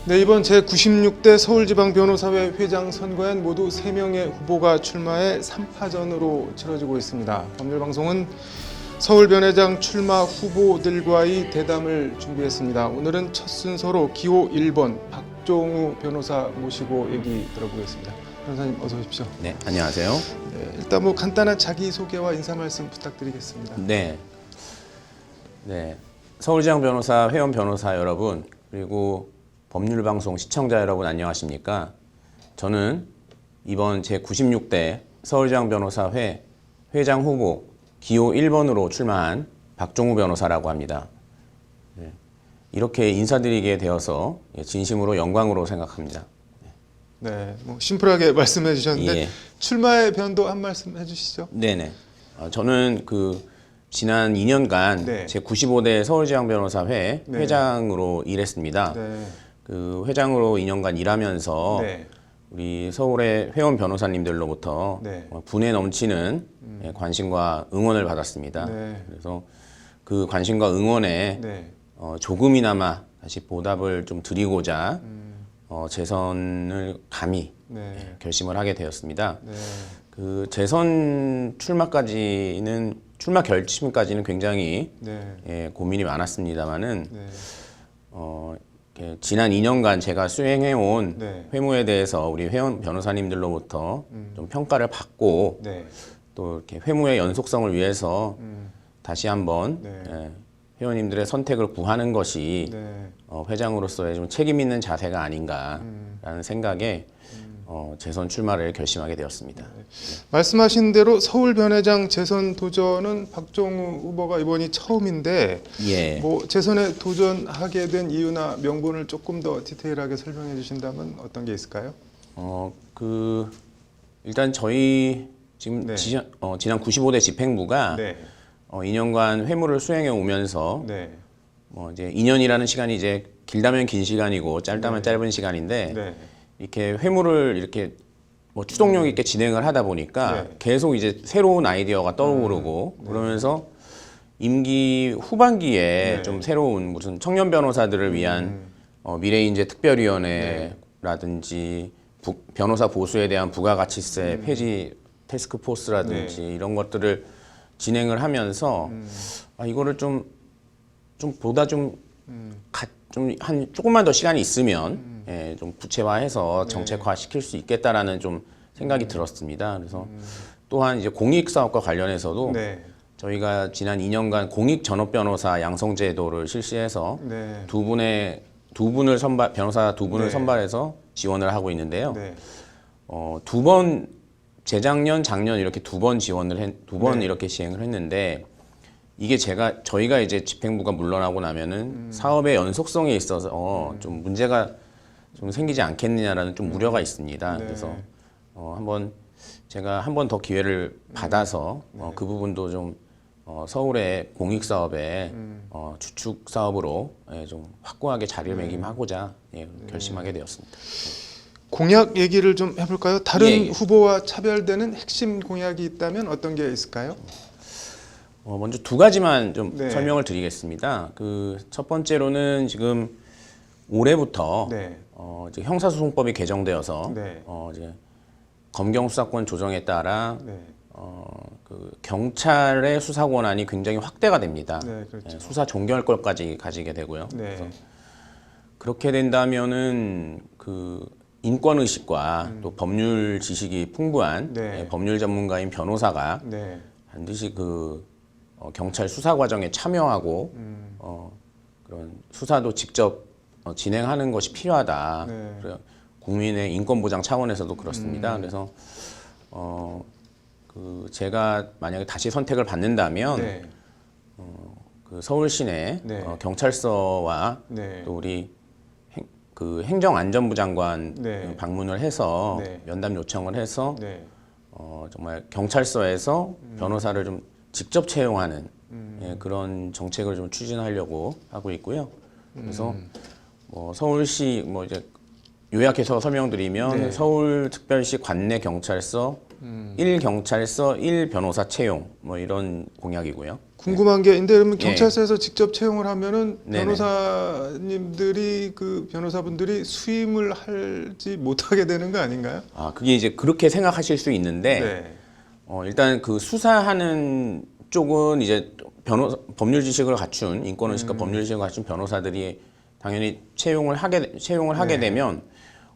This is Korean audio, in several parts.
네, 이번 제96대 서울지방변호사회 회장 선거엔 모두 3명의 후보가 출마해 3파전으로 치러지고 있습니다. 법률방송은 서울변회장 출마 후보들과의 대담을 준비했습니다. 오늘은 첫 순서로 기호 1번 박종우 변호사 모시고 얘기 들어보겠습니다. 변호사님 어서 오십시오. 네, 안녕하세요. 네, 일단 간단한 자기소개와 인사 말씀 부탁드리겠습니다. 네, 서울지방 변호사 회원 변호사 여러분, 그리고 법률방송 시청자 여러분 안녕하십니까? 저는 이번 제96대 서울지방 변호사회 회장 후보 기호 1번으로 출마한 박종우 변호사라고 합니다. 네, 이렇게 인사드리게 되어서 진심으로 영광으로 생각합니다. 네, 심플하게 말씀해 주셨는데 예. 출마의 변도 한 말씀 해주시죠. 네네. 저는 지난 2년간 네. 제95대 서울지방변호사회 네. 회장으로 일했습니다. 네. 회장으로 2년간 일하면서 네. 우리 서울의 회원 변호사님들로부터 네. 분에 넘치는 관심과 응원을 받았습니다. 네. 그래서 그 관심과 응원에 네. 조금이나마 다시 보답을 좀 드리고자 재선을 감히 네. 결심을 하게 되었습니다. 네. 재선 출마 결심까지는 굉장히 네. 고민이 많았습니다만은 네. 지난 2년간 제가 수행해온 네. 회무에 대해서 우리 회원 변호사님들로부터 좀 평가를 받고 네. 또 이렇게 회무의 연속성을 위해서 다시 한번 네. 회원님들의 선택을 구하는 것이 네. 회장으로서의 좀 책임 있는 자세가 아닌가라는 생각에 재선 출마를 결심하게 되었습니다. 말씀하신 대로 서울변회장 재선 도전은 박종우 후보가 이번이 처음인데 예. 재선에 도전하게 된 이유나 명분을 조금 더 디테일하게 설명해 주신다면 어떤 게 있을까요? 일단 저희 지금 네. 지난 95대 집행부가 네. 2년간 회무를 수행해 오면서 네. 이제 2년이라는 시간이 이제 길다면 긴 시간이고 짧다면 짧은 시간인데 네. 이렇게 회무를 이렇게 추동력 있게 진행을 하다 보니까 네. 계속 이제 새로운 아이디어가 떠오르고 그러면서 임기 후반기에 네. 좀 새로운 무슨 청년 변호사들을 위한 미래인재 특별위원회라든지 변호사 보수에 대한 부가가치세 폐지 테스크포스라든지 이런 것들을 진행을 하면서 이거를 보다 조금만 더 시간이 있으면 좀 구체화해서 정책화 시킬 수 있겠다라는 좀 생각이 들었습니다. 그래서 또한 이제 공익 사업과 관련해서도 네. 저희가 지난 2년간 공익 전업 변호사 양성제도를 실시해서 네. 변호사 두 분을 네. 선발해서 지원을 하고 있는데요. 네. 재작년, 작년 이렇게 두 번 네. 이렇게 시행을 했는데 이게 저희가 이제 집행부가 물러나고 나면은 사업의 연속성에 있어서 좀 문제가 좀 생기지 않겠느냐라는 좀 우려가 있습니다. 네. 그래서 제가 한 번 더 기회를 받아서 그 부분도 좀 서울의 공익 사업의 주축 사업으로 좀 확고하게 자리매김하고자 결심하게 되었습니다. 공약 얘기를 좀 해볼까요? 다른 예. 후보와 차별되는 핵심 공약이 있다면 어떤 게 있을까요? 먼저 두 가지만 좀 네. 설명을 드리겠습니다. 첫 번째로는 지금 올해부터 네. 이제 형사소송법이 개정되어서 네. 이제 검경 수사권 조정에 따라 네. 경찰의 수사 권한이 굉장히 확대가 됩니다. 네, 그렇죠. 수사 종결권까지 가지게 되고요. 네. 그래서 그렇게 된다면은 인권 의식과 또 법률 지식이 풍부한 네. 법률 전문가인 변호사가 네. 반드시 경찰 수사 과정에 참여하고 그런 수사도 직접 진행하는 것이 필요하다. 네. 그래서 국민의 인권 보장 차원에서도 그렇습니다. 그래서 제가 만약에 다시 선택을 받는다면 네. 서울 시내 네. 경찰서와 네. 또 우리 행정안전부 장관 네. 방문을 해서 네. 면담 요청을 해서 네. 정말 경찰서에서 변호사를 좀 직접 채용하는 그런 정책을 좀 추진하려고 하고 있고요. 그래서 서울시 이제 요약해서 설명드리면 네. 서울특별시 관내 경찰서 1경찰서 1변호사 채용 뭐 이런 공약이고요. 궁금한 게 근데 그러면 예. 경찰서에서 직접 채용을 하면은 네네. 변호사님들이 그 변호사분들이 수임을 하지 못하게 되는 거 아닌가요? 아, 그게 이제 그렇게 생각하실 수 있는데 네. 일단 그 수사하는 쪽은 이제 법률 지식을 갖춘 인권의식과 법률 지식을 갖춘 변호사들이 당연히 채용을 하게 되면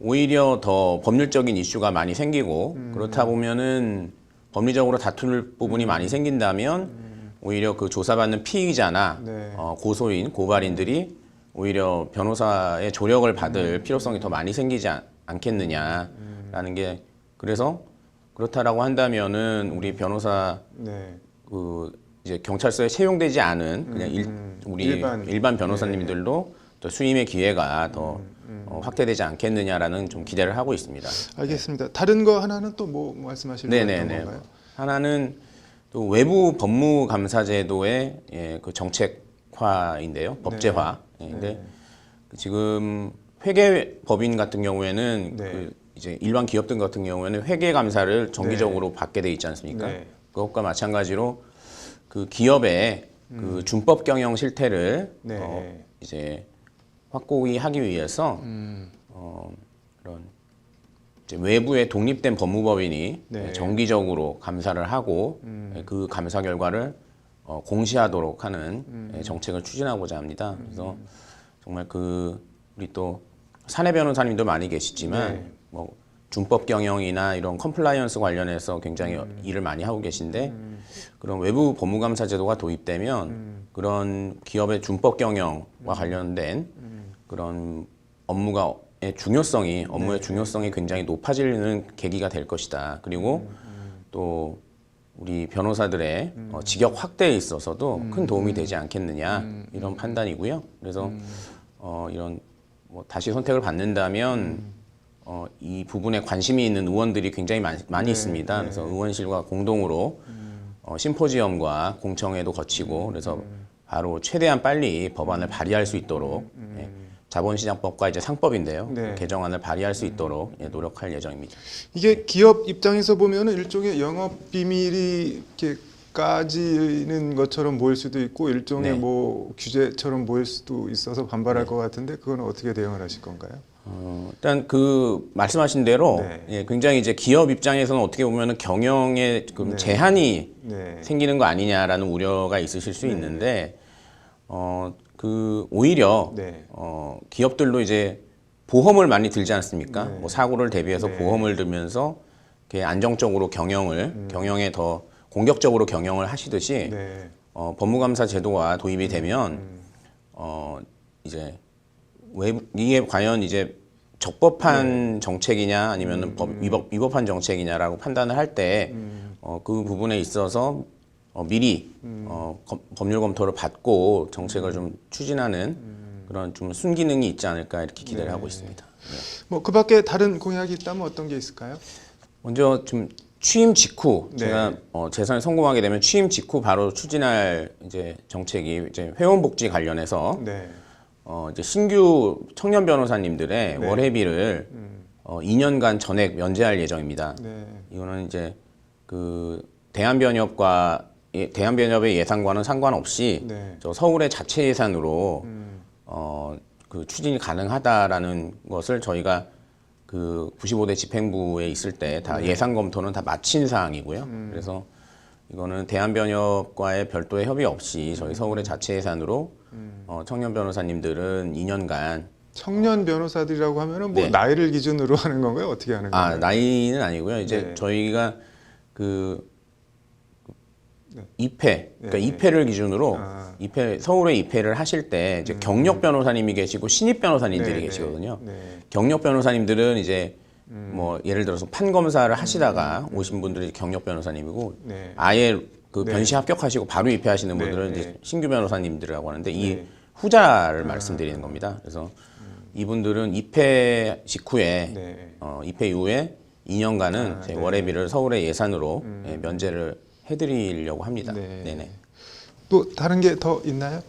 오히려 더 법률적인 이슈가 많이 생기고 그렇다 보면은 법리적으로 다툴 부분이 많이 생긴다면 오히려 그 조사받는 피의자나 네. 고소인, 고발인들이 오히려 변호사의 조력을 받을 필요성이 더 많이 생기지 않겠느냐라는 게 그래서 그렇다라고 한다면은 우리 변호사 네. 그 이제 경찰서에 채용되지 않은 그냥 우리 일반 변호사님들도 또 수임의 기회가 더 확대되지 않겠느냐라는 좀 기대를 하고 있습니다. 알겠습니다. 다른 거 하나는 또 뭐 말씀하시려고 했던 건가요? 하나는 또 외부 법무감사제도의 그 정책화인데요, 법제화. 근데 지금 회계법인 같은 경우에는 그 이제 일반 기업들 같은 경우에는 회계 감사를 정기적으로 받게 돼 있지 않습니까? 네. 그것과 마찬가지로 그 기업의 그 준법 경영 실태를 이제 확고히 하기 위해서 그런 이제 외부의 독립된 법무법인이 정기적으로 감사를 하고 그 감사 결과를 공시하도록 하는 정책을 추진하고자 합니다. 그래서 정말 그 우리 또 사내 변호사님도 많이 계시지만 뭐 준법 경영이나 이런 컴플라이언스 관련해서 굉장히 일을 많이 하고 계신데 그런 외부 법무감사 제도가 도입되면 그런 기업의 준법 경영과 관련된 그런 업무의 중요성이 굉장히 높아지는 계기가 될 것이다. 그리고 또 우리 변호사들의 직역 확대에 있어서도 큰 도움이 되지 않겠느냐 이런 판단이고요. 그래서 이런 뭐 다시 선택을 받는다면 이 부분에 관심이 있는 의원들이 굉장히 많이 있습니다. 그래서 의원실과 공동으로 심포지엄과 공청회도 거치고 그래서 바로 최대한 빨리 법안을 발의할 수 있도록 자본시장법과 이제 상법인데요. 개정안을 발의할 수 있도록 노력할 예정입니다. 이게 기업 입장에서 보면은 일종의 영업 비밀이 이렇게 까지는 것처럼 보일 수도 있고 일종의 뭐 규제처럼 보일 수도 있어서 반발할 것 같은데 그건 어떻게 대응을 하실 건가요? 일단 그 말씀하신 대로 굉장히 이제 기업 입장에서는 어떻게 보면은 경영에 그 제한이 생기는 거 아니냐라는 우려가 있으실 수 있는데 그 오히려 기업들도 이제 보험을 많이 들지 않습니까? 뭐 사고를 대비해서 보험을 들면서 이렇게 안정적으로 경영에 더 공격적으로 경영을 하시듯이 법무감사 제도가 도입이 되면 이제 이게 과연 이제 적법한 정책이냐 아니면 위법한 정책이냐라고 판단을 할 때 그 부분에 있어서 미리 법률 검토를 받고 정책을 좀 추진하는 그런 좀 순기능이 있지 않을까 이렇게 기대를 하고 있습니다. 뭐 그밖에 다른 공약이 있다면 어떤 게 있을까요? 먼저 좀 취임 직후 제가 재선에 성공하게 되면 취임 직후 바로 추진할 이제 정책이 이제 회원복지 관련해서 이제 신규 청년 변호사님들의 월회비를 2년간 전액 면제할 예정입니다. 이거는 이제 그 대한변협의 예산과는 상관없이 저 서울의 자체 예산으로 그 추진이 가능하다라는 것을 저희가 그 95대 집행부에 있을 때 다 예산 검토는 다 마친 사항이고요. 그래서 이거는 대한변협과의 별도의 협의 없이 저희 서울의 자체 예산으로 청년 변호사님들은 2년간 청년 변호사들이라고 하면은 뭐 나이를 기준으로 하는 건가요? 어떻게 하는 건가요? 나이는 아니고요. 이제 저희가 그 입회, 그러니까 입회를 기준으로 서울에 입회를 하실 때 이제 경력 변호사님이 계시고 신입 변호사님들이 계시거든요. 경력 변호사님들은 이제 뭐 예를 들어서 판검사를 하시다가 오신 분들이 경력 변호사님이고 아예 그 변시 합격하시고 바로 입회하시는 분들은 이제 신규 변호사님들이라고 하는데 이 후자를 말씀드리는 겁니다. 그래서 이분들은 입회 직후에 입회 이후에 2년간은 제 월회비를 서울의 예산으로 면제를 해드리려고 합니다. 네네. 또 다른 게 더 있나요?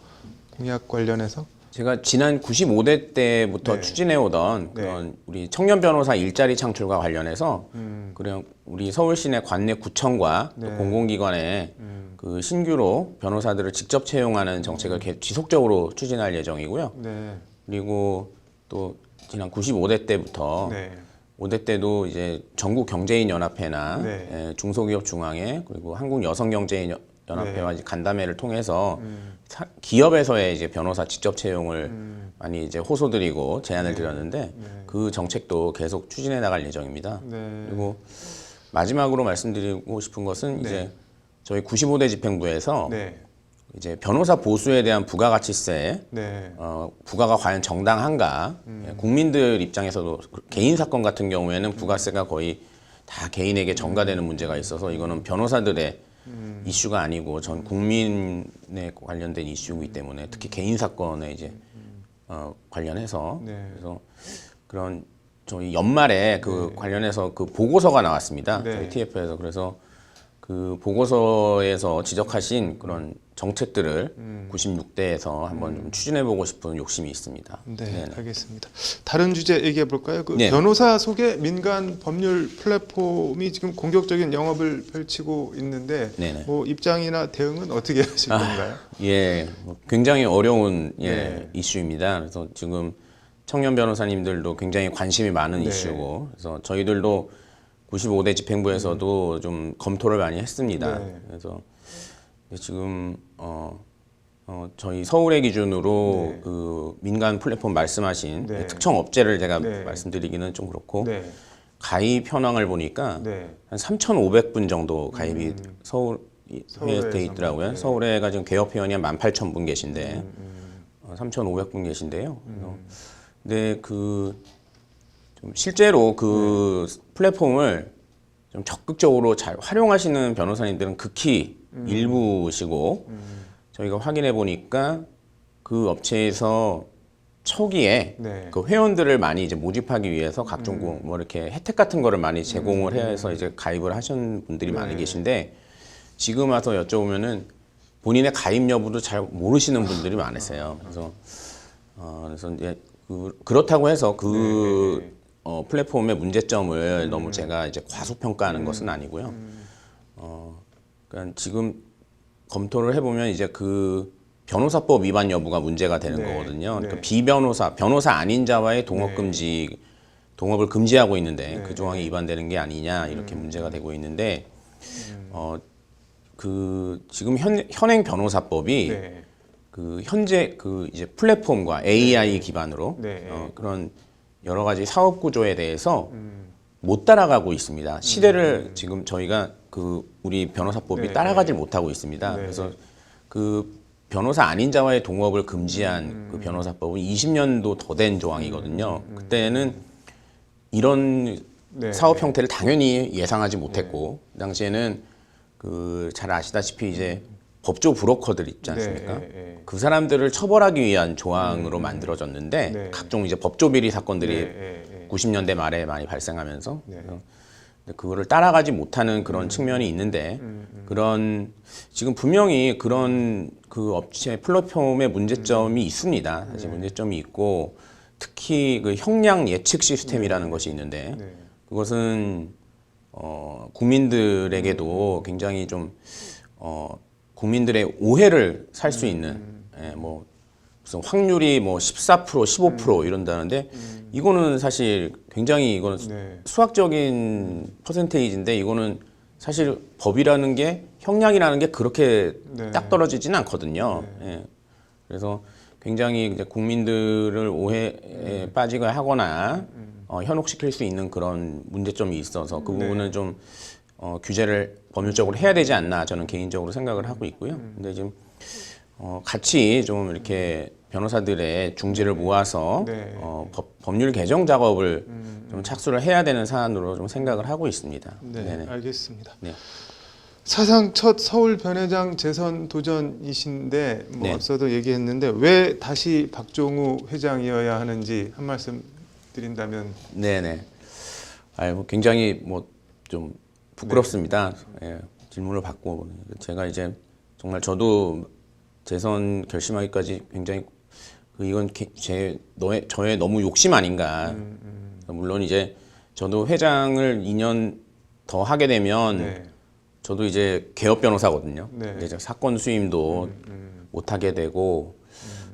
공약 관련해서? 제가 지난 95대 때부터 네. 추진해오던 그런 우리 청년 변호사 일자리 창출과 관련해서 그냥 우리 서울시내 관내 구청과 또 공공기관에 그 신규로 변호사들을 직접 채용하는 정책을 지속적으로 추진할 예정이고요. 그리고 또 지난 95대 때부터 5대 때도 이제 전국 경제인 연합회나 중소기업 중앙회 그리고 한국 여성경제인 연합회와 이제 간담회를 통해서 기업에서의 이제 변호사 직접 채용을 많이 이제 호소드리고 제안을 드렸는데 그 정책도 계속 추진해 나갈 예정입니다. 그리고 마지막으로 말씀드리고 싶은 것은 이제 저희 95대 집행부에서 이제 변호사 보수에 대한 부가가치세, 부가가 과연 정당한가? 국민들 입장에서도 개인 사건 같은 경우에는 부가세가 거의 다 개인에게 전가되는 문제가 있어서 이거는 변호사들의 이슈가 아니고 전 국민에 관련된 이슈이기 때문에 특히 개인 사건에 이제 관련해서 그래서 그런 저희 연말에 그 관련해서 그 보고서가 나왔습니다. 저희 TF에서 그래서 그 보고서에서 지적하신 그런 정책들을 96대에서 한번 좀 추진해보고 싶은 욕심이 있습니다. 알겠습니다. 다른 주제 얘기해 볼까요? 그 변호사 소개 민간 법률 플랫폼이 지금 공격적인 영업을 펼치고 있는데 뭐 입장이나 대응은 어떻게 하실 건가요? 뭐 굉장히 어려운 이슈입니다. 그래서 지금 청년 변호사님들도 굉장히 관심이 많은 이슈고 그래서 저희들도 95대 집행부에서도 좀 검토를 많이 했습니다. 그래서 지금 저희 서울의 기준으로 그 민간 플랫폼 말씀하신 특정 업체를 제가 말씀드리기는 좀 그렇고 가입 현황을 보니까 한 3,500분 정도 가입이 서울에 돼 있더라고요. 서울에가 지금 개업 회원이 한 18,000분 계신데 3,500분 계신데요. 근데 좀 실제로 그 플랫폼을 좀 적극적으로 잘 활용하시는 변호사님들은 극히 일부시고 저희가 확인해 보니까 그 업체에서 초기에 그 회원들을 많이 이제 모집하기 위해서 각종 뭐 이렇게 혜택 같은 거를 많이 제공을 해서 이제 가입을 하신 분들이 많이 계신데 지금 와서 여쭤보면은 본인의 가입 여부도 잘 모르시는 분들이 많으세요. 그래서 이제 그렇다고 해서 플랫폼의 문제점을 너무 제가 이제 과소평가하는 것은 아니고요. 그러니까 지금 검토를 해보면 이제 그 변호사법 위반 여부가 문제가 되는 거거든요. 그러니까 변호사 아닌 자와의 동업을 금지하고 있는데 그 조항이 위반되는 게 아니냐 이렇게 문제가 되고 있는데 지금 현행 변호사법이 그 현재 그 이제 플랫폼과 AI 기반으로 그런 여러 가지 사업 구조에 대해서 못 따라가고 있습니다. 시대를 지금 저희가 우리 변호사법이 따라가질 못하고 있습니다. 그래서 그 변호사 아닌 자와의 동업을 금지한 그 변호사법은 20년도 더 된 조항이거든요. 그때는 이런 사업 형태를 당연히 예상하지 못했고 그 당시에는 잘 아시다시피 이제 법조 브로커들 있지 않습니까? 그 사람들을 처벌하기 위한 조항으로 만들어졌는데 각종 이제 법조 비리 사건들이 90년대 말에 많이 발생하면서 그거를 따라가지 못하는 그런 측면이 있는데 지금 분명히 그런 그 업체 플랫폼의 문제점이 있습니다. 사실 문제점이 있고 특히 그 형량 예측 시스템이라는 것이 있는데 그것은 국민들에게도 굉장히 좀 국민들의 오해를 살 수 있는 뭐 무슨 확률이 뭐 14%, 15% 이런다는데 이거는 사실 굉장히 이거는 수학적인 퍼센테이지인데 이거는 사실 법이라는 게 형량이라는 게 그렇게 딱 떨어지진 않거든요. 그래서 굉장히 이제 국민들을 오해에 빠지게 하거나 현혹시킬 수 있는 그런 문제점이 있어서 그 부분은 좀 규제를 법률적으로 해야 되지 않나 저는 개인적으로 생각을 하고 있고요. 근데 지금 같이 좀 이렇게 변호사들의 중지를 모아서 법률 개정 작업을 좀 착수를 해야 되는 사안으로 좀 생각을 하고 있습니다. 알겠습니다. 사상 첫 서울 변회장 재선 도전이신데 뭐 앞서도 얘기했는데 왜 다시 박종우 회장이어야 하는지 한 말씀 드린다면. 뭐 굉장히 뭐 좀 부끄럽습니다. 질문을 받고 제가 이제 정말 저도 재선 결심하기까지 굉장히 이건 저의 너무 욕심 아닌가. 물론 이제 저도 회장을 2년 더 하게 되면 네. 저도 이제 개업 변호사거든요. 네. 이제 사건 수임도 못 하게 되고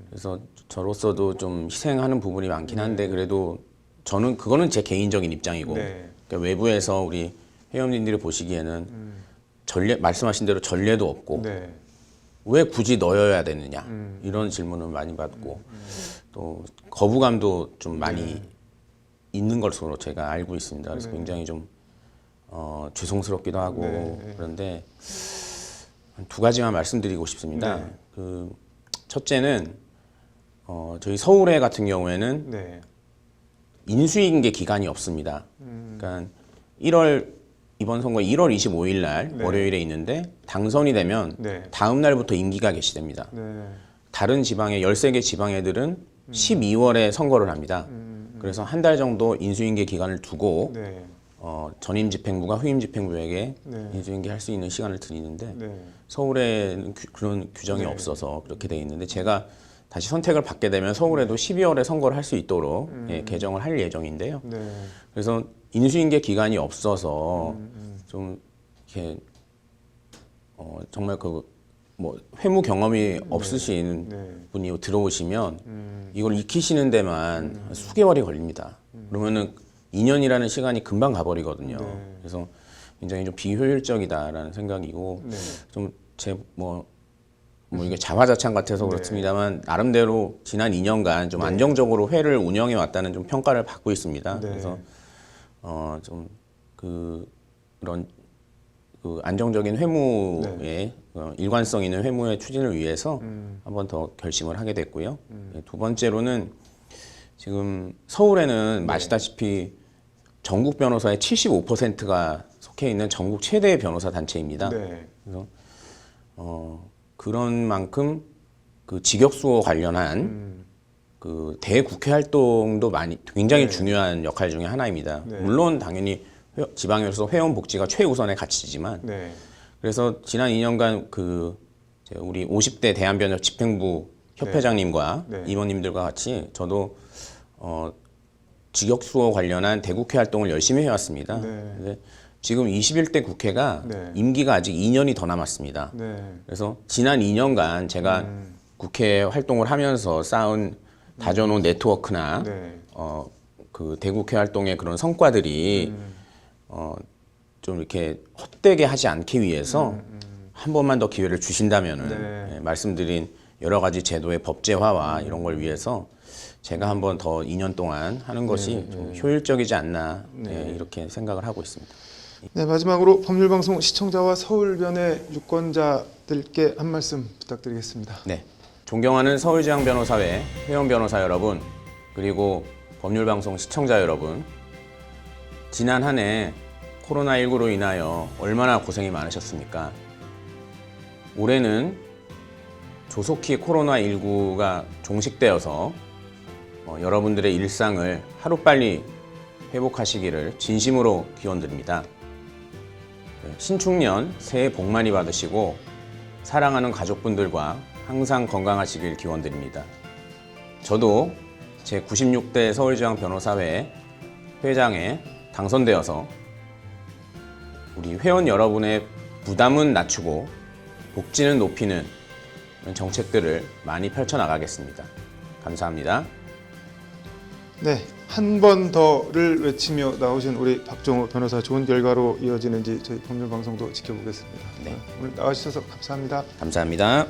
그래서 저로서도 좀 희생하는 부분이 많긴 한데 그래도 저는 그거는 제 개인적인 입장이고 네. 그러니까 외부에서 우리 회원님들이 보시기에는 말씀하신 대로 전례도 없고 네. 왜 굳이 넣어야 되느냐 이런 질문을 많이 받고 또 거부감도 좀 많이 있는 것으로 제가 알고 있습니다. 그래서 굉장히 좀 죄송스럽기도 하고 그런데 두 가지만 말씀드리고 싶습니다. 네. 그 첫째는 저희 서울에 같은 경우에는 네. 인수인계 기간이 없습니다. 그러니까 이번 선거 1월 25일 날 네. 월요일에 있는데 당선이 되면 네. 다음 날부터 임기가 개시됩니다. 네. 다른 지방의 13개 지방애들은 12월에 선거를 합니다. 그래서 한 달 정도 인수인계 기간을 두고 네. 전임 집행부가 후임 집행부에게 네. 인수인계 할 수 있는 시간을 드리는데 네. 서울에는 그런 규정이 네. 없어서 그렇게 돼 있는데 제가 다시 선택을 받게 되면 서울에도 12월에 선거를 할 수 있도록 개정을 할 예정인데요. 네. 그래서 인수인계 기간이 없어서 좀 이렇게 정말 뭐 회무 경험이 없으신 네. 분이 들어오시면 이걸 익히시는 데만 수개월이 걸립니다. 그러면은 2년이라는 시간이 금방 가버리거든요. 네. 그래서 굉장히 좀 비효율적이다라는 생각이고 네. 좀 이게 자화자찬 같아서 그렇습니다만 나름대로 지난 2년간 좀 안정적으로 회를 운영해 왔다는 좀 평가를 받고 있습니다. 네. 그래서 좀 그런 안정적인 회무의 일관성 있는 회무의 추진을 위해서 한 번 더 결심을 하게 됐고요. 두 번째로는 지금 서울에는 아시다시피 전국 변호사의 75%가 속해 있는 전국 최대 변호사 단체입니다. 네. 그래서 그런 만큼 그 직역수호 관련한 그 대국회 활동도 굉장히 중요한 역할 중에 하나입니다. 네. 물론 당연히 지방에서 회원 복지가 최우선의 가치지만 네. 그래서 지난 2년간 우리 50대 대한변협 집행부 협회장님과 네. 임원님들과 같이 저도 직역수호 관련한 대국회 활동을 열심히 해왔습니다. 네. 근데 지금 21대 국회가 네. 임기가 아직 2년이 더 남았습니다. 네. 그래서 지난 2년간 제가 국회 활동을 하면서 쌓은 다져놓은 네트워크나 네. 그 대국회 활동의 그런 성과들이 좀 이렇게 헛되게 하지 않기 위해서 한 번만 더 기회를 주신다면은 네. 말씀드린 여러 가지 제도의 법제화와 이런 걸 위해서 제가 한 번 더 2년 동안 하는 것이 좀 효율적이지 않나 이렇게 생각을 하고 있습니다. 네, 마지막으로 법률방송 시청자와 서울변의 유권자들께 한 말씀 부탁드리겠습니다. 네, 존경하는 서울지방변호사회 회원 변호사 여러분 그리고 법률방송 시청자 여러분 지난 한 해 코로나19로 인하여 얼마나 고생이 많으셨습니까? 올해는 조속히 코로나19가 종식되어서 여러분들의 일상을 하루빨리 회복하시기를 진심으로 기원드립니다. 신축년 새해 복 많이 받으시고 사랑하는 가족분들과 항상 건강하시길 기원드립니다. 저도 제96대 서울지방변호사회 회장에 당선되어서 우리 회원 여러분의 부담은 낮추고 복지는 높이는 정책들을 많이 펼쳐나가겠습니다. 감사합니다. 네, 한 번 더를 외치며 나오신 우리 박종호 변호사 좋은 결과로 이어지는지 저희 법률방송도 지켜보겠습니다. 네. 오늘 나와주셔서 감사합니다. 감사합니다.